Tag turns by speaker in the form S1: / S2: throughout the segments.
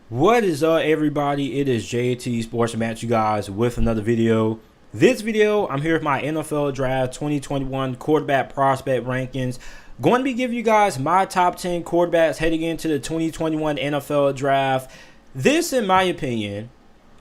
S1: What is up, everybody? It is JT Sports and Match you guys with another video. This video, I'm here with my NFL Draft 2021 quarterback prospect rankings. Going to be giving you guys my top 10 quarterbacks heading into the 2021 NFL Draft. This, in my opinion,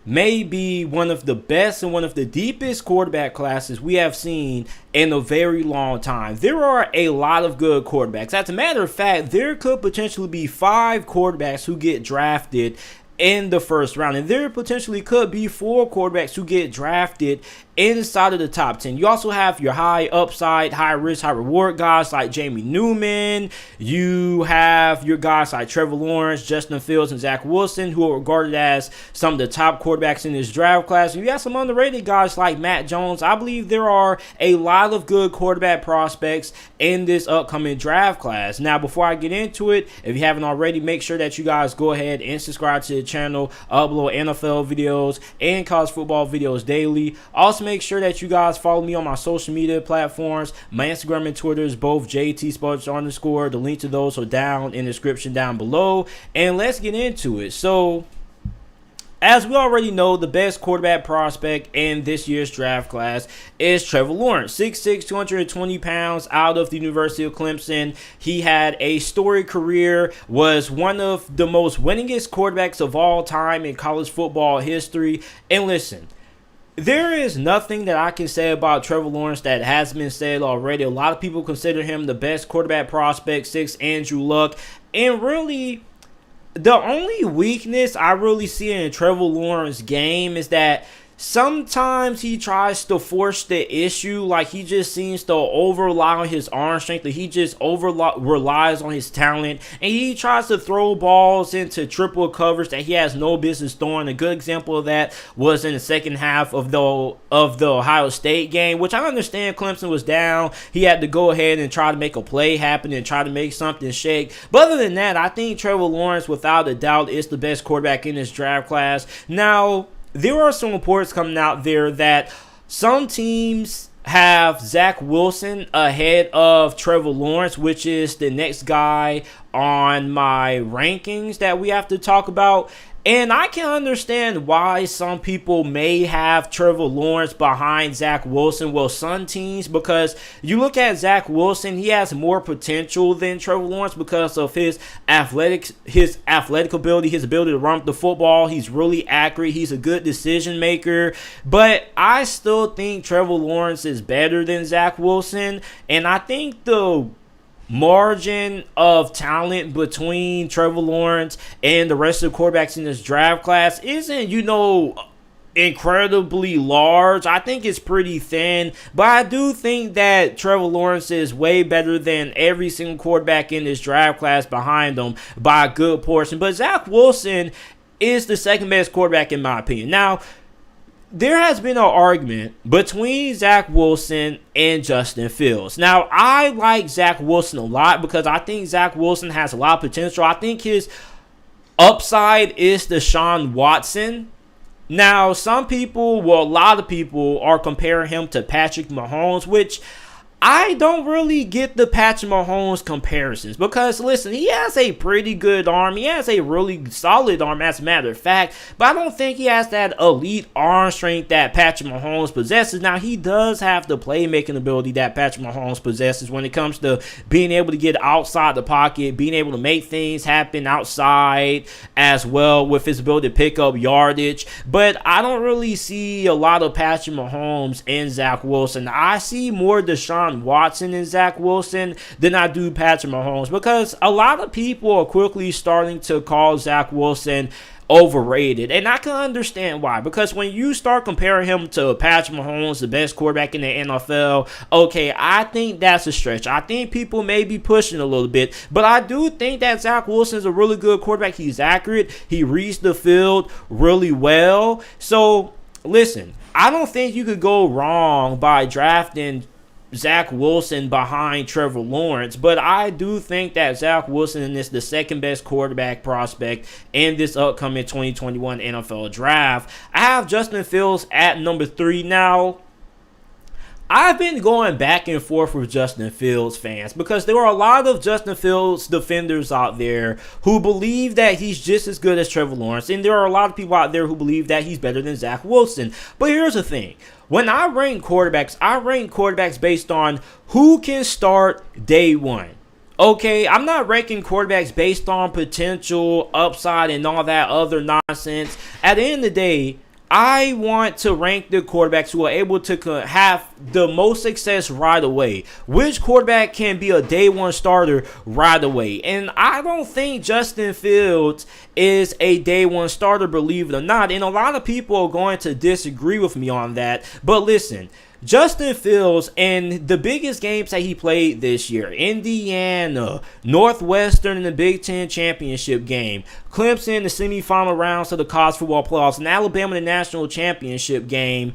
S1: may be one of the best and one of the deepest quarterback classes we have seen in a very long time. There are a lot of good quarterbacks. As a matter of fact, there could potentially be 5 quarterbacks who get drafted in the first round, and there potentially could be 4 quarterbacks who get drafted inside of the top 10. You also have your high upside, high risk, high reward guys like Newman. You have your guys like Trevor Lawrence, Justin Fields, and Zach Wilson, who are regarded as some of the top quarterbacks in this draft class. And you have some underrated guys like Matt Jones. I believe there are a lot of good quarterback prospects in this upcoming draft class. Now, before I get into it, if you haven't already, make sure that you guys go ahead and subscribe to the channel. Upload NFL videos and college football videos daily. Also, make sure that you guys follow me on my social media platforms. My Instagram and Twitter is both JT_. The link to those are down in the description down below. And let's get into it. So, as we already know, the best quarterback prospect in this year's draft class is Trevor Lawrence, 6'6", 220 pounds, out of the University of Clemson. He had a storied career, was one of the most winningest quarterbacks of all time in college football history. And listen, there is nothing that I can say about Trevor Lawrence that has been said already. A lot of people consider him the best quarterback prospect, 6 Andrew Luck. And really, the only weakness I really see in Trevor Lawrence's game is that sometimes he tries to force the issue, like he just seems to over-rely on his arm strength, or he just relies on his talent, and he tries to throw balls into triple coverage that he has no business throwing. A good example of that was in the second half of the Ohio State game, which I understand Clemson was down. He had to go ahead and try to make a play happen and try to make something shake. But other than that, I think Trevor Lawrence, without a doubt, is the best quarterback in this draft class. Now, there are some reports coming out there that some teams have Zach Wilson ahead of Trevor Lawrence, which is the next guy on my rankings that we have to talk about. And I can understand why some people may have Trevor Lawrence behind Zach Wilson. Well, some teams, because you look at Zach Wilson, he has more potential than Trevor Lawrence because of his athletic ability, his ability to run the football. He's really accurate. He's a good decision maker. But I still think Trevor Lawrence is better than Zach Wilson. And I think the margin of talent between Trevor Lawrence and the rest of the quarterbacks in this draft class isn't, incredibly large. I think it's pretty thin, but I do think that Trevor Lawrence is way better than every single quarterback in this draft class behind him by a good portion. But Zach Wilson is the second best quarterback in my opinion. Now, there has been an argument between Zach Wilson and Justin Fields. Now, I like Zach Wilson a lot because I think Zach Wilson has a lot of potential. I think his upside is Deshaun Watson. Now, a lot of people are comparing him to Patrick Mahomes, which I don't really get the Patrick Mahomes comparisons because, listen, he has a pretty good arm. He has a really solid arm, as a matter of fact, but I don't think he has that elite arm strength that Patrick Mahomes possesses. Now, he does have the playmaking ability that Patrick Mahomes possesses when it comes to being able to get outside the pocket, being able to make things happen outside as well with his ability to pick up yardage. But I don't really see a lot of Patrick Mahomes and Zach Wilson. I see more Deshaun Watson and Zach Wilson than I do Patrick Mahomes because a lot of people are quickly starting to call Zach Wilson overrated, and I can understand why, because when you start comparing him to Patrick Mahomes, the best quarterback in the NFL, okay, I think that's a stretch. I think people may be pushing a little bit, but I do think that Zach Wilson is a really good quarterback. He's accurate. He reads the field really well. So, listen, I don't think you could go wrong by drafting Zach Wilson behind Trevor Lawrence, but I do think that Zach Wilson is the second best quarterback prospect in this upcoming 2021 NFL draft. I have Justin Fields at number 3. Now, I've been going back and forth with Justin Fields fans because there are a lot of Justin Fields defenders out there who believe that he's just as good as Trevor Lawrence, and there are a lot of people out there who believe that he's better than Zach Wilson. But here's the thing. When I rank quarterbacks based on who can start day one. Okay, I'm not ranking quarterbacks based on potential, upside, and all that other nonsense. At the end of the day, I want to rank the quarterbacks who are able to have the most success right away. Which quarterback can be a day one starter right away? And I don't think Justin Fields is a day one starter, believe it or not. And a lot of people are going to disagree with me on that. But listen, Justin Fields in the biggest games that he played this year, Indiana, Northwestern in the Big Ten championship game, Clemson in the semifinal rounds of the college football playoffs, and Alabama in the national championship game,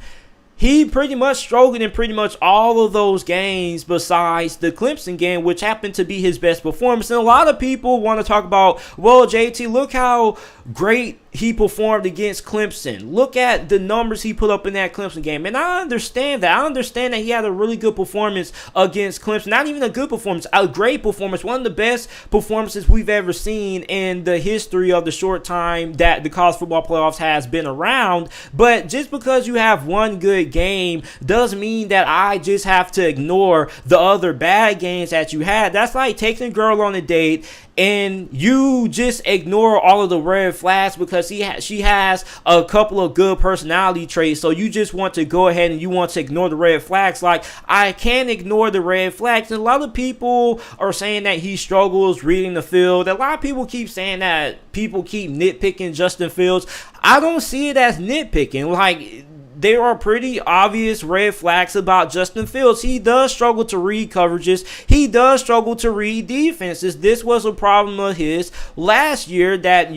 S1: he pretty much struggled in pretty much all of those games besides the Clemson game, which happened to be his best performance. And a lot of people want to talk about, well, JT, look how great he performed against Clemson. Look at the numbers he put up in that Clemson game. And I understand that. I understand that he had a really good performance against Clemson. Not even a good performance, a great performance. One of the best performances we've ever seen in the history of the short time that the college football playoffs has been around. But just because you have one good game doesn't mean that I just have to ignore the other bad games that you had. That's like taking a girl on a date and you just ignore all of the red flags because she has a couple of good personality traits. So you just want to go ahead and you want to ignore the red flags. Like, I can't ignore the red flags. And a lot of people are saying that he struggles reading the field. A lot of people keep saying that people keep nitpicking Justin Fields. I don't see it as nitpicking. Like, there are pretty obvious red flags about Justin Fields. He does struggle to read coverages. He does struggle to read defenses. This was a problem of his last year that,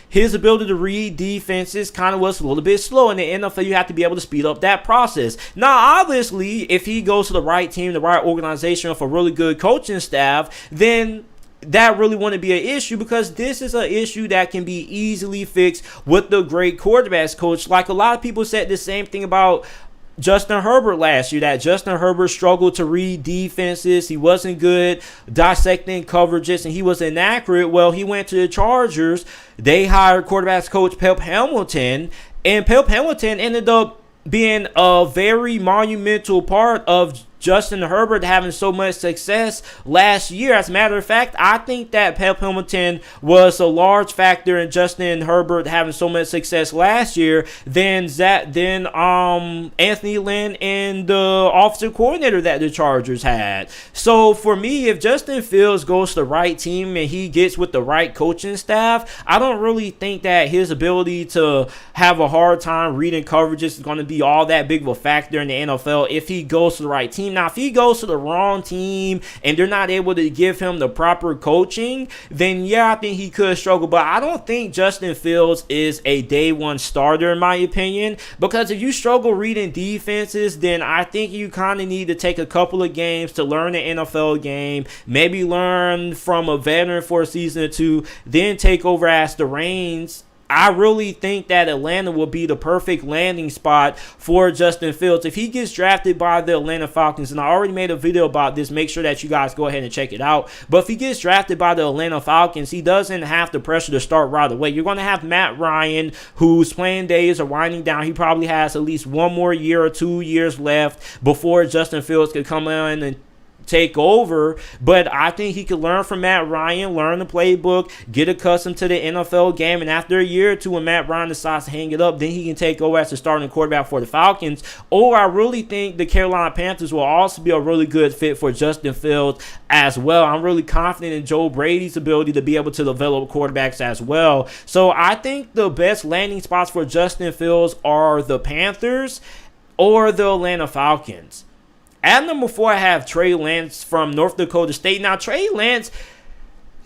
S1: his ability to read defenses kind of was a little bit slow. In the NFL, you have to be able to speed up that process. Now, obviously, if he goes to the right team, the right organization with a really good coaching staff, then that really wouldn't be an issue because this is an issue that can be easily fixed with the great quarterbacks coach. Like, a lot of people said the same thing about Justin Herbert last year, that Justin Herbert struggled to read defenses. He wasn't good dissecting coverages and he was inaccurate. Well, he went to the Chargers. They hired quarterbacks coach Pep Hamilton, and Pep Hamilton ended up being a very monumental part of Justin Herbert having so much success last year. As a matter of fact, I think that Pep Hamilton was a large factor in Justin Herbert having so much success last year than Anthony Lynn and the offensive coordinator that the Chargers had. So for me, if Justin Fields goes to the right team and he gets with the right coaching staff, I don't really think that his ability to have a hard time reading coverages is going to be all that big of a factor in the NFL if he goes to the right team. Now, if he goes to the wrong team and they're not able to give him the proper coaching, then yeah, I think he could struggle. But I don't think Justin Fields is a day one starter, in my opinion, because if you struggle reading defenses, then I think you kind of need to take a couple of games to learn the NFL game, maybe learn from a veteran for a season or two, then take over as the reins. I really think that Atlanta will be the perfect landing spot for Justin Fields. If he gets drafted by the Atlanta Falcons, and I already made a video about this, make sure that you guys go ahead and check it out. But if he gets drafted by the Atlanta Falcons, he doesn't have the pressure to start right away. You're going to have Matt Ryan, whose playing days are winding down. He probably has at least 1 more year or 2 years left before Justin Fields could come in and take over. But I think he could learn from Matt Ryan, learn the playbook, get accustomed to the NFL game, and after a year or two, when Matt Ryan decides to hang it up, then he can take over as the starting quarterback for the Falcons. Or I really think the Carolina Panthers will also be a really good fit for Justin Fields as well. I'm really confident in Joe Brady's ability to be able to develop quarterbacks as well. So I think the best landing spots for Justin Fields are the Panthers or the Atlanta Falcons. At number 4, I have Trey Lance from North Dakota State. Now, Trey Lance,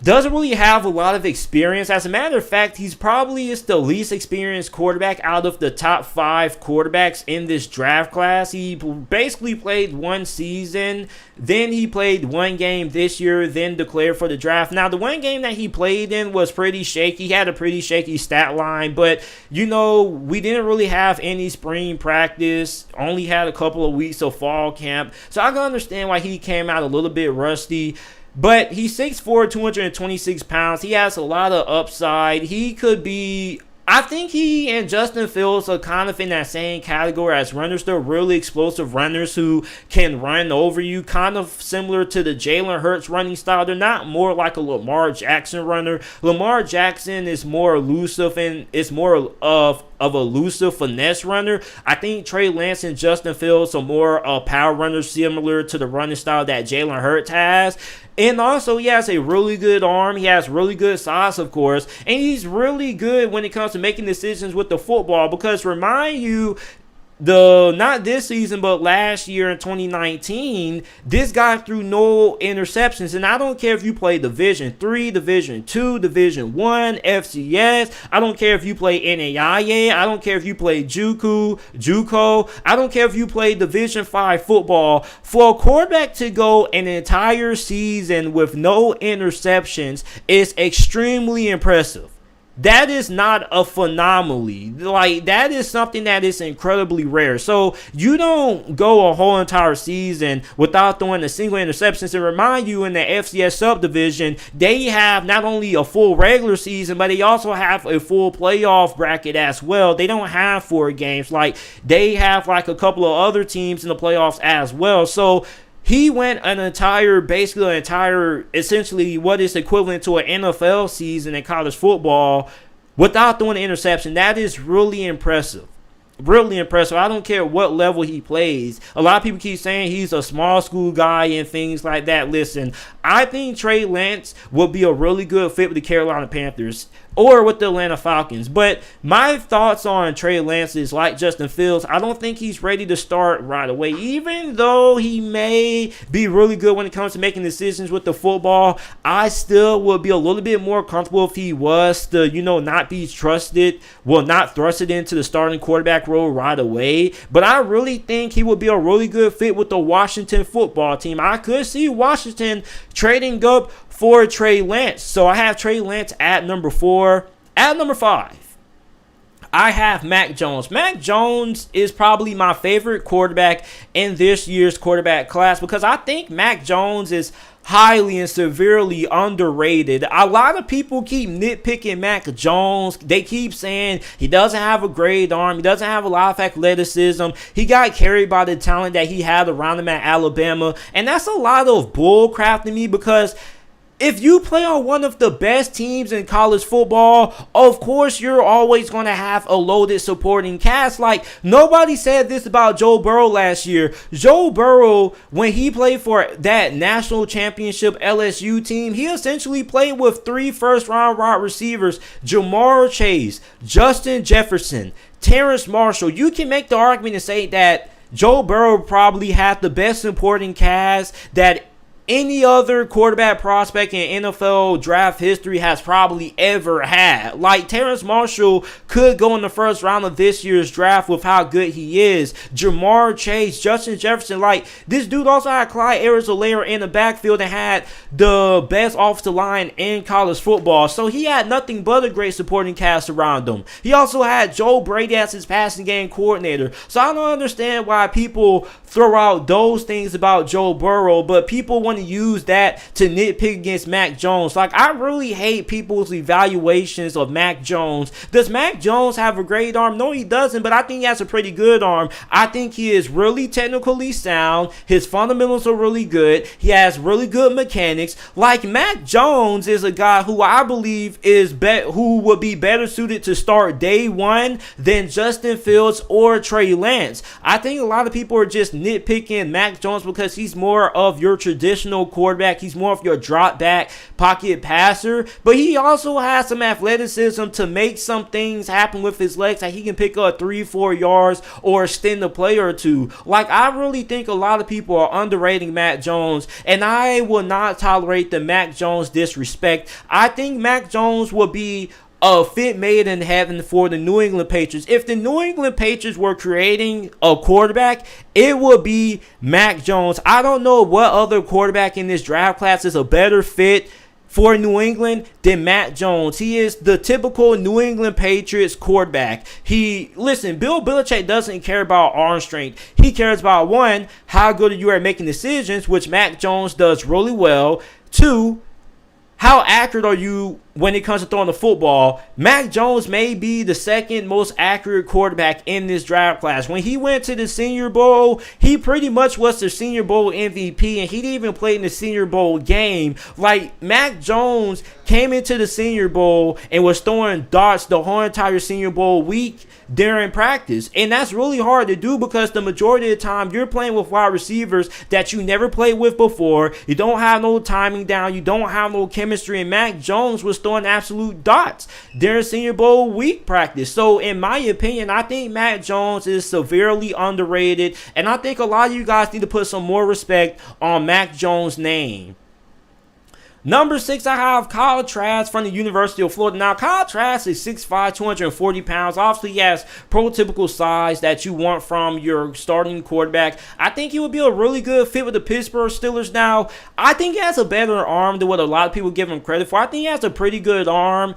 S1: doesn't really have a lot of experience. As a matter of fact, he's probably is the least experienced quarterback out of the top 5 quarterbacks in this draft class. He basically played one season, then he played one game this year, then declared for the draft. Now, the one game that he played in was pretty shaky. He had a pretty shaky stat line, but, you know, we didn't really have any spring practice, only had a couple of weeks of fall camp. So I can understand why he came out a little bit rusty. But he's 6'4", 226 pounds. He has a lot of upside. He could be, I think he and Justin Fields are kind of in that same category as runners. They're really explosive runners who can run over you, kind of similar to the Jalen Hurts running style. They're not more like a Lamar Jackson runner. Lamar Jackson is more elusive and it's more of a elusive finesse runner. I think Trey Lance and Justin Fields are more power runners similar to the running style that Jalen Hurts has. And also, he has a really good arm. He has really good size, of course. And he's really good when it comes to making decisions with the football. Because remind you, not this season, but last year in 2019, this guy threw no interceptions. And I don't care if you play Division 3, Division 2, Division 1, FCS. I don't care if you play NAIA. I don't care if you play JUCO. I don't care if you play Division 5 football. For a quarterback to go an entire season with no interceptions is extremely impressive. That is not a phenomaly. Like, that is something that is incredibly rare. So you don't go a whole entire season without throwing a single interception. To remind you, in the FCS subdivision, they have not only a full regular season, but they also have a full playoff bracket as well. They don't have 4 games. Like, they have like a couple of other teams in the playoffs as well. So he went essentially what is equivalent to an NFL season in college football without throwing an interception. That is really impressive. Really impressive. I don't care what level he plays. A lot of people keep saying he's a small school guy and things like that. Listen, I think Trey Lance will be a really good fit with the Carolina Panthers or with the Atlanta Falcons. But my thoughts on Trey Lance is like Justin Fields. I don't think he's ready to start right away. Even though he may be really good when it comes to making decisions with the football, I still would be a little bit more comfortable if he was to, not be trusted, not thrusted into the starting quarterback role right away. But I really think he would be a really good fit with the Washington football team. I could see Washington trading up for Trey Lance. So I have Trey Lance at number 4. At number 5, I have Mac Jones. Mac Jones is probably my favorite quarterback in this year's quarterback class because I think Mac Jones is highly and severely underrated. A lot of people keep nitpicking Mac Jones. They keep saying he doesn't have a great arm. He doesn't have a lot of athleticism. He got carried by the talent that he had around him at Alabama. And that's a lot of bull crap to me because if you play on one of the best teams in college football, of course you're always going to have a loaded supporting cast. Like, nobody said this about Joe Burrow last year. Joe Burrow, when he played for that national championship LSU team, he essentially played with 3 first-round wide receivers: Jamar Chase, Justin Jefferson, Terrace Marshall. You can make the argument and say that Joe Burrow probably had the best supporting cast that any other quarterback prospect in NFL draft history has probably ever had. Like, Terrace Marshall could go in the first round of this year's draft with how good he is. Jamar Chase, Justin Jefferson, like, this dude also had Clyde Edwards-Helaire in the backfield and had the best offensive line in college football. So he had nothing but a great supporting cast around him. He also had Joe Brady as his passing game coordinator. So I don't understand why people throw out those things about Joe Burrow, but people want to use that to nitpick against Mac Jones. Like, I really hate people's evaluations of Mac Jones. Does Mac Jones have a great arm? No, he doesn't, but I think he has a pretty good arm. I think he is really technically sound. His fundamentals are really good. He has really good mechanics. Like, Mac Jones is a guy who I believe who would be better suited to start day one than Justin Fields or Trey Lance. I think a lot of people are just nitpicking Mac Jones because he's more of your traditional traditional quarterback. He's more of your drop back pocket passer, but he also has some athleticism to make some things happen with his legs. Like he can pick up 3-4 yards or extend the play or two. Like, I really think a lot of people are underrating Mac Jones, and I will not tolerate the Mac Jones disrespect. I think Mac Jones will be a fit made in heaven for the New England Patriots. If the New England Patriots were creating a quarterback, it would be Mac Jones. I don't know what other quarterback in this draft class is a better fit for New England than Mac Jones. He is the typical New England Patriots quarterback. Bill Belichick doesn't care about arm strength. He cares about, one, how good you are at making decisions, which Mac Jones does really well. Two, how accurate are you when it comes to throwing the football? Mac Jones may be the second most accurate quarterback in this draft class. When he went to the Senior Bowl, he pretty much was the Senior Bowl MVP, and he didn't even play in the Senior Bowl game. Like, Mac Jones came into the Senior Bowl and was throwing darts the whole entire Senior Bowl week during practice. And that's really hard to do because the majority of the time you're playing with wide receivers that you never played with before. You don't have no timing down. You don't have no chemistry. And Mac Jones was throwing absolute dots during Senior Bowl week practice. So in my opinion, I think Mac Jones is severely underrated. And I think a lot of you guys need to put some more respect on Mac Jones' name. Number 6, I have Kyle Trask from the University of Florida. Now, Kyle Trask is 6'5", 240 pounds. Obviously, he has prototypical size that you want from your starting quarterback. I think he would be a really good fit with the Pittsburgh Steelers. Now, I think he has a better arm than what a lot of people give him credit for. I think he has a pretty good arm.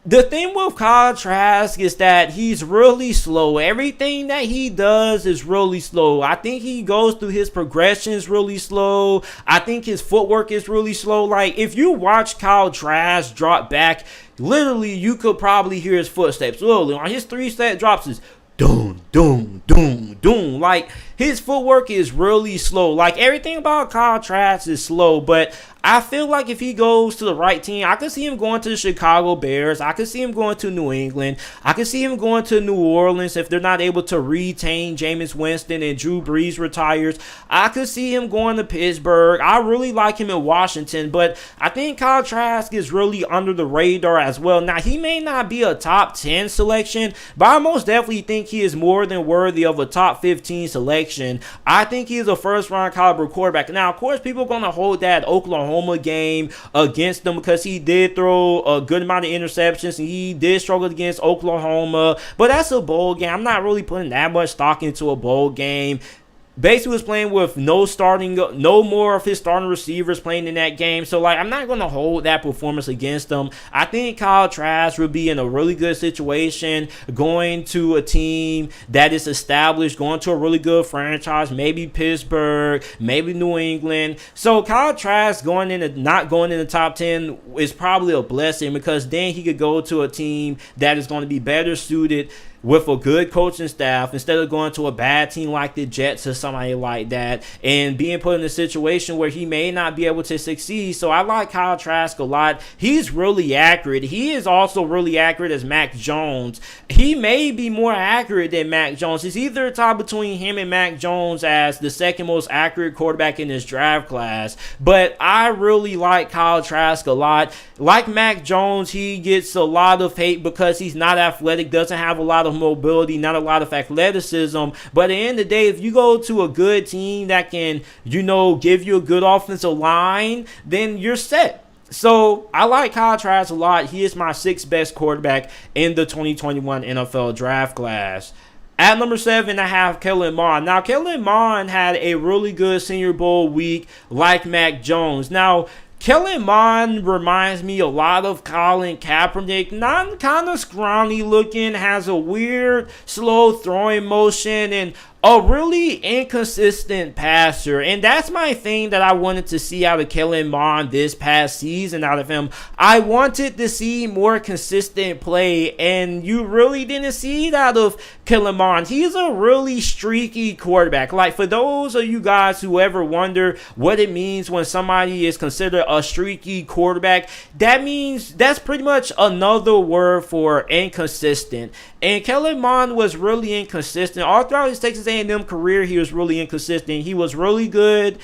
S1: The thing with Kyle Trask is that he's really slow. Everything that he does is really slow. I think he goes through his progressions really slow. I think his footwork is really slow. Like, if you watch Kyle Trask drop back, literally you could probably hear his footsteps. Literally, on his 3-step drops is doom, doom, doom, doom. Like, his footwork is really slow. Like, everything about Kyle Trask is slow, but I feel like if he goes to the right team, I could see him going to the Chicago Bears. I could see him going to New England. I could see him going to New Orleans if they're not able to retain Jameis Winston and Drew Brees retires. I could see him going to Pittsburgh. I really like him in Washington, but I think Kyle Trask is really under the radar as well. Now, he may not be a top 10 selection, but I most definitely think he is more than worthy of a top 15 selection. I think he is a first-round caliber quarterback. Now, of course, people are going to hold that Oklahoma game against them because he did throw a good amount of interceptions and he did struggle against Oklahoma, but that's a bowl game. I'm not really putting that much stock into a bowl game. Basically was playing with no more of his starting receivers playing in that game. So, like, I'm not going to hold that performance against them. I think Kyle Trask will be in a really good situation going to a team that is established, going to a really good franchise, maybe Pittsburgh, maybe New England. So, Kyle Trask not going in the top 10 is probably a blessing because then he could go to a team that is going to be better suited with a good coaching staff instead of going to a bad team like the Jets or somebody like that and being put in a situation where he may not be able to succeed. So I like Kyle Trask a lot. He's really accurate. He is also really accurate as Mac Jones. He may be more accurate than Mac Jones. It's either a tie between him and Mac Jones as the second most accurate quarterback in this draft class. But I really like Kyle Trask a lot. Like Mac Jones, he gets a lot of hate because he's not athletic, doesn't have a lot of mobility, not a lot of athleticism. But at the end of the day, if you go to a good team that can, give you a good offensive line, then you're set. So I like Kyle Trask a lot. He is my 6th best quarterback in the 2021 NFL draft class. At number 7, I have Kellen Mond. Now, Kellen Mond had a really good Senior Bowl week like Mac Jones. Now, Kellen Mond reminds me a lot of Colin Kaepernick. Not kind of scrawny looking, has a weird, slow throwing motion, and a really inconsistent passer. And that's my thing that I wanted to see out of Kellen Mond this past season out of him. I wanted to see more consistent play, and you really didn't see it out of Kellen Mond. He's a really streaky quarterback. Like, for those of you guys who ever wonder what it means when somebody is considered a streaky quarterback, that's pretty much another word for inconsistent. And Kellen Mond was really inconsistent. All throughout his Texas A&M career, he was really inconsistent. He was really good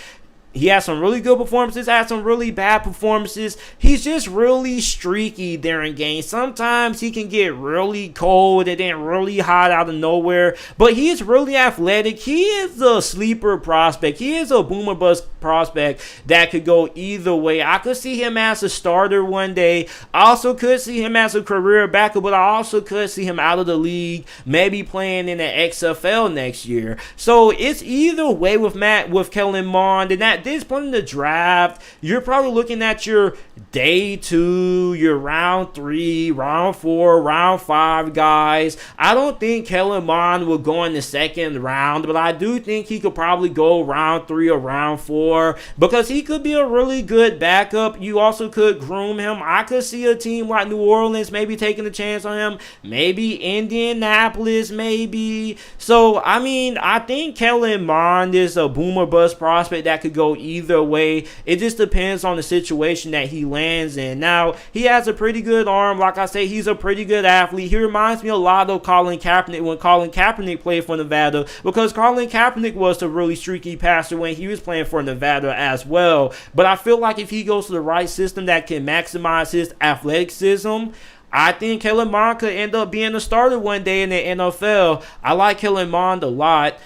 S1: He has some really good performances, has some really bad performances. He's just really streaky during games. Sometimes he can get really cold and then really hot out of nowhere. But he is really athletic. He is a sleeper prospect. He is a boomer bust prospect that could go either way. I could see him as a starter one day. I also could see him as a career backup, but I also could see him out of the league, maybe playing in the XFL next year. So it's either way with Kellen Mond. And at this point in the draft, you're probably looking at your day 2, your round 3, round 4, round 5 guys. I don't think Kellen Mond will go in the second round, but I do think he could probably go round 3 or round 4 because he could be a really good backup. You also could groom him. I could see a team like New Orleans maybe taking a chance on him, maybe Indianapolis, maybe. So, I mean, I think Kellen Mond is a boomer bust prospect that could go either way. It just depends on the situation that he lands in. Now, he has a pretty good arm. Like I say, he's a pretty good athlete. He reminds me a lot of Colin Kaepernick when Colin Kaepernick played for Nevada, because Colin Kaepernick was a really streaky passer when he was playing for Nevada as well. But I feel like if he goes to the right system that can maximize his athleticism, I think Kellen Mond could end up being a starter one day in the NFL. I like Kellen Mond a lot.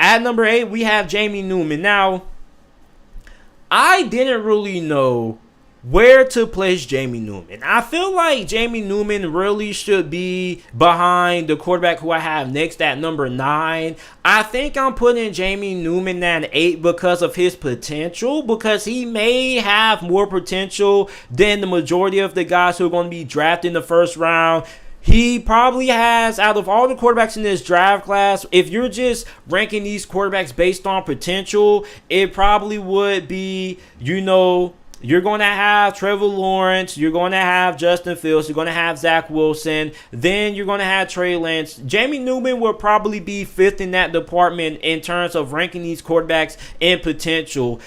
S1: At number 8, we have Jamie Newman. Now, I didn't really know where to place Jamie Newman. I feel like Jamie Newman really should be behind the quarterback who I have next at number 9. I think I'm putting Jamie Newman at 8 because of his potential, because he may have more potential than the majority of the guys who are going to be drafted in the first round. He probably has, out of all the quarterbacks in this draft class, if you're just ranking these quarterbacks based on potential, it probably would be, you're going to have Trevor Lawrence, you're going to have Justin Fields, you're going to have Zach Wilson, then you're going to have Trey Lance. Jamie Newman will probably be 5th in that department in terms of ranking these quarterbacks in potential.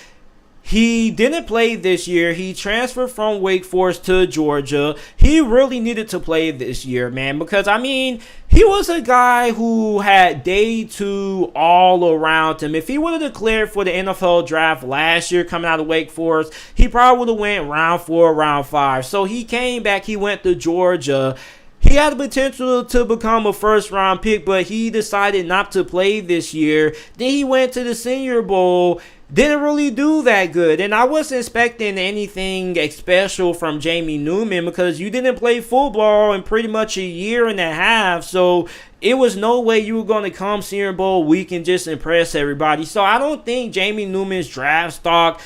S1: He didn't play this year. He transferred from Wake Forest to Georgia. He really needed to play this year, man, because, I mean, he was a guy who had day 2 all around him. If he would have declared for the NFL draft last year coming out of Wake Forest, he probably would have went round 4, round 5. So he came back. He went to Georgia. He had the potential to become a first-round pick, but he decided not to play this year. Then he went to the Senior Bowl. Didn't really do that good. And I wasn't expecting anything special from Jamie Newman because you didn't play football in pretty much a year and a half. So it was no way you were going to come Senior Bowl week and just impress everybody. So I don't think Jamie Newman's draft stock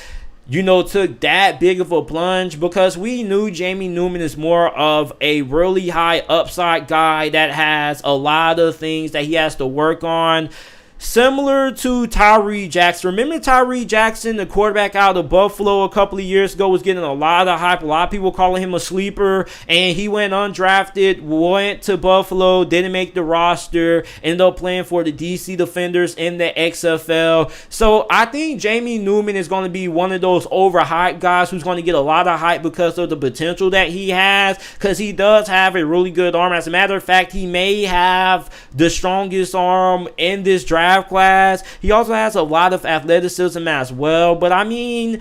S1: took that big of a plunge, because we knew Jamie Newman is more of a really high upside guy that has a lot of things that he has to work on. Similar to Tyree Jackson. Remember Tyree Jackson, the quarterback out of Buffalo a couple of years ago, was getting a lot of hype. A lot of people calling him a sleeper. And he went undrafted, went to Buffalo, didn't make the roster, ended up playing for the DC Defenders in the XFL. So I think Jamie Newman is going to be one of those overhyped guys who's going to get a lot of hype because of the potential that he has. Because he does have a really good arm. As a matter of fact, he may have the strongest arm in this draft class. He also has a lot of athleticism as well, but I mean,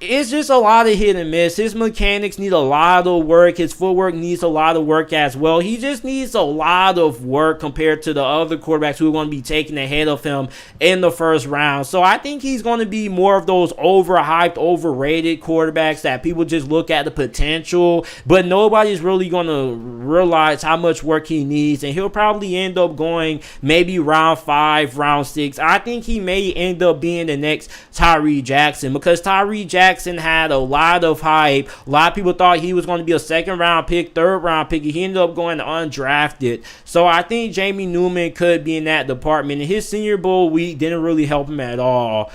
S1: it's just a lot of hit and miss. His mechanics need a lot of work. His footwork needs a lot of work as well. He just needs a lot of work compared to the other quarterbacks who are going to be taken ahead of him in the first round. So I think he's going to be more of those overhyped, overrated quarterbacks that people just look at the potential, but nobody's really going to realize how much work he needs, and he'll probably end up going maybe round 5, round 6. I think he may end up being the next Tyree Jackson, because Tyree Jackson had a lot of hype. A lot of people thought he was going to be a 2nd round pick, 3rd round pick. He ended up going undrafted. So I think Jamie Newman could be in that department. And his Senior Bowl week didn't really help him at all.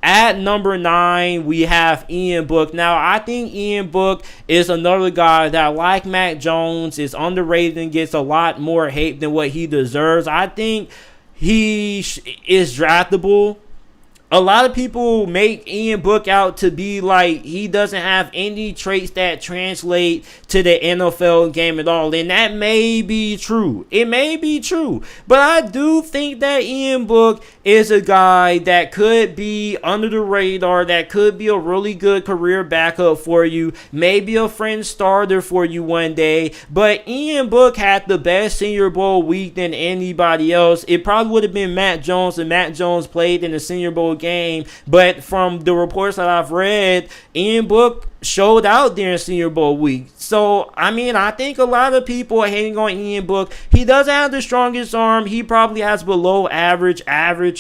S1: At number 9, we have Ian Book. Now, I think Ian Book is another guy that, like Mac Jones, is underrated and gets a lot more hate than what he deserves. I think he is draftable. a lot of people make Ian Book out to be like he doesn't have any traits that translate to the NFL game at all. And that may be true. It may be true. But I do think that Ian Book is a guy that could be under the radar, that could be a really good career backup for you, maybe a fringe starter for you one day. But Ian Book had the best Senior Bowl week than anybody else. It probably would have been Matt Jones, and Matt Jones played in the Senior Bowl game. But from the reports that I've read, Ian Book showed out during Senior Bowl week. So, I mean, I think a lot of people are hating on Ian Book. He doesn't have the strongest arm. He probably has below average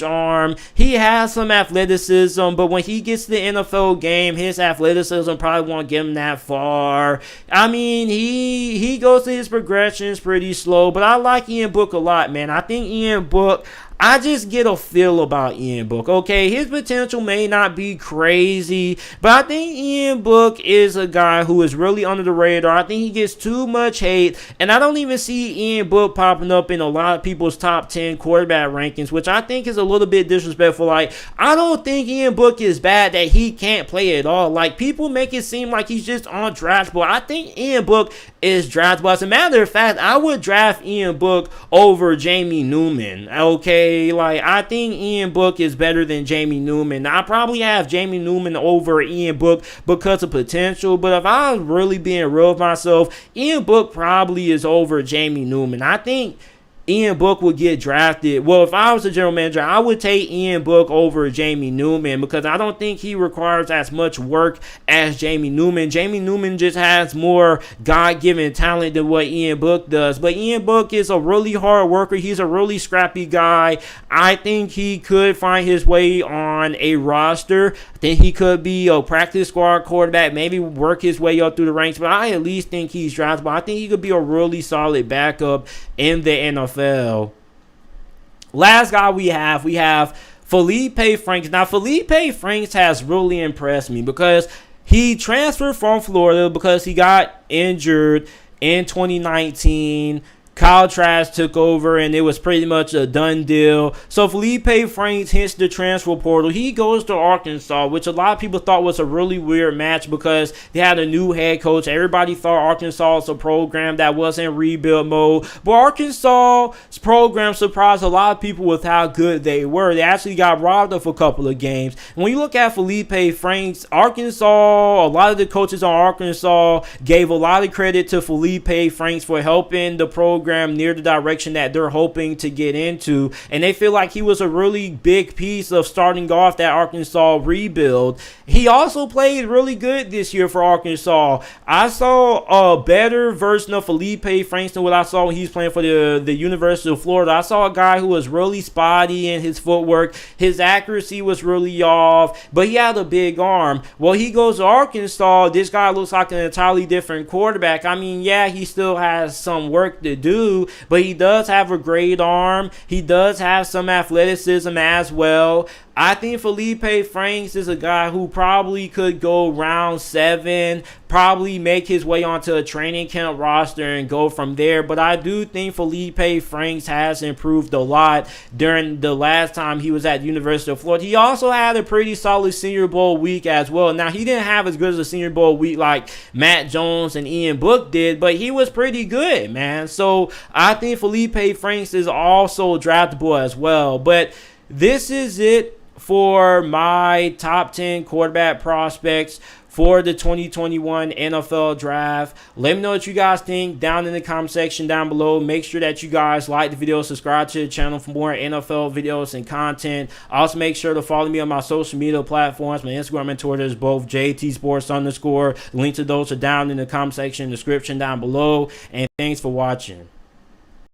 S1: arm. He has some athleticism, but when he gets to the NFL game, his athleticism probably won't get him that far. I mean, he goes to his progressions pretty slow, but I like Ian Book a lot, man. I think Ian Book, I just get a feel about Ian Book, okay? His potential may not be crazy, but I think Ian Book is a guy who is really under the radar. I think he gets too much hate, and I don't even see Ian Book popping up in a lot of people's top 10 quarterback rankings, which I think is a little bit disrespectful. Like, I don't think Ian Book is bad that he can't play at all. Like, people make it seem like he's just on draftable. I think Ian Book is draftable. As a matter of fact, I would draft Ian Book over Jamie Newman, okay? Like, I think Ian Book is better than Jamie Newman. I probably have Jamie Newman over Ian Book because of potential, but if I was really being real with myself, Ian Book probably is over Jamie Newman. I think Ian Book would get drafted. Well, if I was a general manager, I would take Ian Book over Jamie Newman because I don't think he requires as much work as Jamie Newman. Jamie Newman just has more God-given talent than what Ian Book does. But Ian Book is a really hard worker. He's a really scrappy guy. I think he could find his way on a roster. I think he could be a practice squad quarterback, maybe work his way up through the ranks. But I at least think he's draftable. I think he could be a really solid backup in the NFL. Last guy we have Felix Franks. Now, Felix Franks has really impressed me because he transferred from Florida because he got injured in 2019. Kyle Trask took over, and it was pretty much a done deal. So Felix Franks hits the transfer portal. He goes to Arkansas, which a lot of people thought was a really weird match because they had a new head coach. Everybody thought Arkansas was a program that was in rebuild mode. But Arkansas's program surprised a lot of people with how good they were. They actually got robbed of a couple of games. And when you look at Felix Franks, Arkansas, a lot of the coaches on Arkansas gave a lot of credit to Felix Franks for helping the program near the direction that they're hoping to get into, and they feel like he was a really big piece of starting off that Arkansas rebuild. He also played really good this year for Arkansas. I saw a better version of Felix Franks than what I saw when he was playing for the University of Florida. I saw a guy who was really spotty in his footwork. His accuracy was really off, but he had a big arm. Well, he goes to Arkansas. This guy looks like an entirely different quarterback. I mean, yeah, he still has some work to do, but he does have a great arm. He does have some athleticism as well. I think Felix Franks is a guy who probably could go round 7, probably make his way onto a training camp roster and go from there. But I do think Felix Franks has improved a lot during the last time he was at the University of Florida. He also had a pretty solid Senior Bowl week as well. Now, he didn't have as good as a Senior Bowl week like Matt Jones and Ian Book did, but he was pretty good, man. So I think Felix Franks is also draftable as well. But this is it for my top 10 quarterback prospects for the 2021 NFL Draft. Let me know what you guys think down in the comment section down below. Make sure that you guys like the video, subscribe to the channel for more NFL videos and content. Also, make sure to follow me on my social media platforms. My Instagram and Twitter is both JTSports_. Link to those are down in the comment section description down below. And thanks for watching.